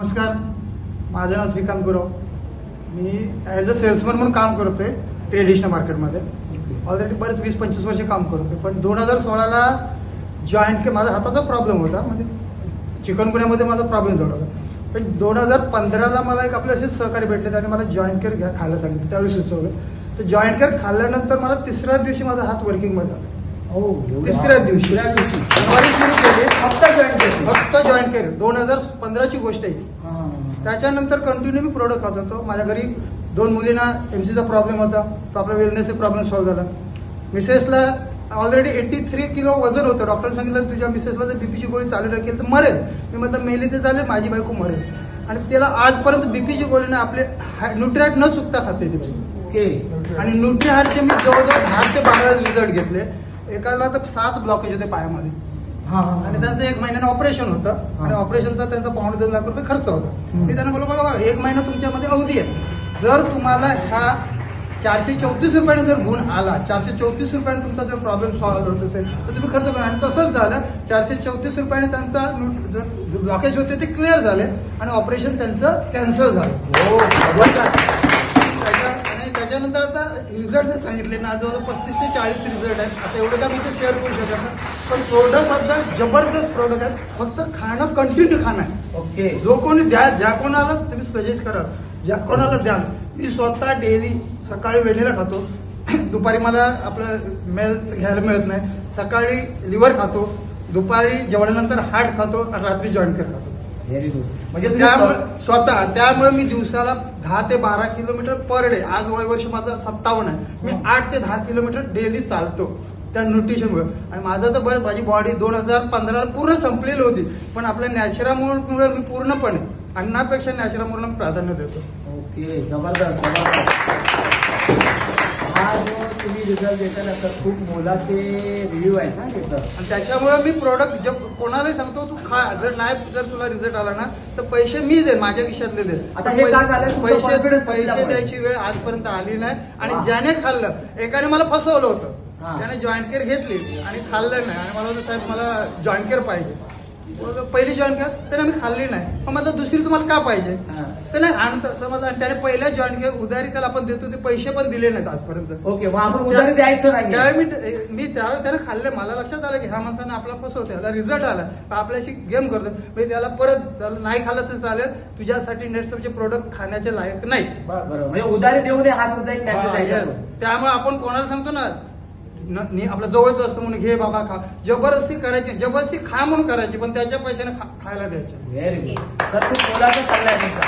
नमस्कार, माझं नाव श्रीकांत गुरव. मी as a salesman म्हणून काम करतोय ट्रेडिशनल मार्केटमध्ये. ऑलरेडी बरेच 20-25 वर्ष काम करतोय. पण 2016ला जॉईंट के माझा हाताचा प्रॉब्लेम होता, म्हणजे चिकनगुन्यामध्ये माझा प्रॉब्लेम झाला होता. पण 2015ला मला एक आपले असेच सहकारी भेटले आणि मला जॉईंट केअर घ्या खायला सांगितलं, त्यावेळी सुचवलं. तर जॉईंट केअर खाल्ल्यानंतर मला तिसऱ्या दिवशी माझा हात वर्किंगमध्ये आला. तिसऱ्या दिवशी सुरू केली फक्त जॉईंट केअर. 2015ची गोष्ट आहे. त्याच्यानंतर कंटिन्यू मी प्रोडक्ट खात होतो. माझ्या घरी 2 मुलींना एमसीचा प्रॉब्लेम होता, तो आपला वेलनेसचा प्रॉब्लेम सॉल्व्ह झाला. मिसेसला ऑलरेडी 83 किलो वजन होतं. डॉक्टर सांगितलं तुझ्या मिसेसला जर बीपीची गोळी चालू राखेल तर मरेल. मी म्हटलं मेली तर चालेल, माझी बायको मरेल. आणि त्याला आजपर्यंत बीपीची गोळी नाही, आपले न्यूट्रिएंट न चुकता खाते ती बाई. आणि न्यूट्रिहार्टचे मी जवळजवळ 10 ते 12 रिझल्ट घेतले. एकाला तर 7 ब्लॉकेज होते पायामध्ये. आणि त्यांचं 1 महिन्यानं ऑपरेशन होतं. आणि ऑपरेशनचा त्यांचा 2.5 लाख रुपये खर्च होता. मी त्यांना बोललो बघा 1 महिना तुमच्यामध्ये अवधी आहे. जर तुम्हाला ह्या 434 रुपयाने जर गुण आला, 434 रुपयाने तुमचा जर प्रॉब्लेम सॉल्व्ह होत असेल तर तुम्ही खर्च करा. आणि तसंच झालं. 434 रुपयाने त्यांचा ब्लॉकेज होते ते क्लिअर झाले आणि ऑपरेशन त्यांचं कॅन्सल झालं. आणि त्याच्यानंतर आता रिझल्ट जे सांगितले ना, जवळजवळ 35 ते 40 रिझल्ट आहेत. आता एवढं का मी ते शेअर करू शकत नाही, पण प्रोडक्ट बद्दल जबरदस्त प्रोडक्ट आहे. फक्त खाणं कंटिन्यू खाणं आहे. ओके. जो कोणी द्या, ज्या कोणाला तुम्ही सजेस्ट करा, ज्या कोणाला द्या. मी स्वतः डेली सकाळी वेणीला खातो, दुपारी मला आपलं मेल घ्यायला मिळत नाही. सकाळी लिव्हर खातो, दुपारी जेवणानंतर हार्ट खातो आणि रात्री जॉईंट केअर खातो. Very good. म्हणजे त्यामुळे स्वतः त्यामुळे मी दिवसाला 10 ते 12 किलोमीटर पर डे, आज वर्ष माझं 57 आहे, मी 8 ते 10 किलोमीटर डेली चालतो त्या न्यूट्रिशनमुळे. आणि माझं तर बरं, माझी बॉडी 2015ला पूर्ण संपलेली होती. पण आपल्या नॅचरामुळे मी पूर्णपणे अन्नापेक्षा नॅचरामुळे प्राधान्य देतो. ओके, जबरदस्त. हा जो तुम्ही रिझल्ट देता ना, तर खूप मोलाचे रिव्ह्यू आहेत ना त्याचं. आणि त्याच्यामुळे मी प्रोडक्ट जब कोणालाही सांगतो तू खा. जर तुला रिझल्ट आला ना तर पैसे मी देईन, माझ्या खिशातले देईन. आता हे का झालं? पैसे द्यायची वेळ आजपर्यंत आली नाही. आणि ज्याने खाल्लं, एकाने मला फसवलं होतं. त्याने जॉईंट केअर घेतली आणि खाल्लं नाही. आणि मला होतं साहेब मला जॉईंट केअर पाहिजे. पहिली जॉईन केअर त्याने मी खाल्ली नाही. पण मला दुसरी तुम्हाला का पाहिजे तर नाही आणतं. त्याने पहिल्या जॉईन केअर उधारी त्याला आपण देतो, ते पैसे पण दिले नाहीत आजपर्यंत. ओके, मग आपण उधारी द्यायचं नाही. त्यावेळी मी त्यावेळेस त्याने खाल्ले. मला लक्षात आलं की ह्या माणसाने आपला फसवतो, त्याला रिझल्ट आला, आपल्याशी गेम करतो. मी त्याला परत नाही खाल्लं तर चालेल, तुझ्यासाठी नेक्स्टचे प्रोडक्ट खाण्याचे लायक नाही. बरोबर, म्हणजे उधारी देऊ नये हा तुमचा एक मेसेज आहे. त्यामुळे आपण कोणाला सांगतो ना, आपल्या जवळच असतं म्हणून घे बाबा खा, जबरदस्ती करायची, जबरदस्ती खा म्हणून करायची, पण त्याच्या पैशाने खायला द्यायचे. Very good. तर खूप मोलाचा सल्ला आहे तुमचा.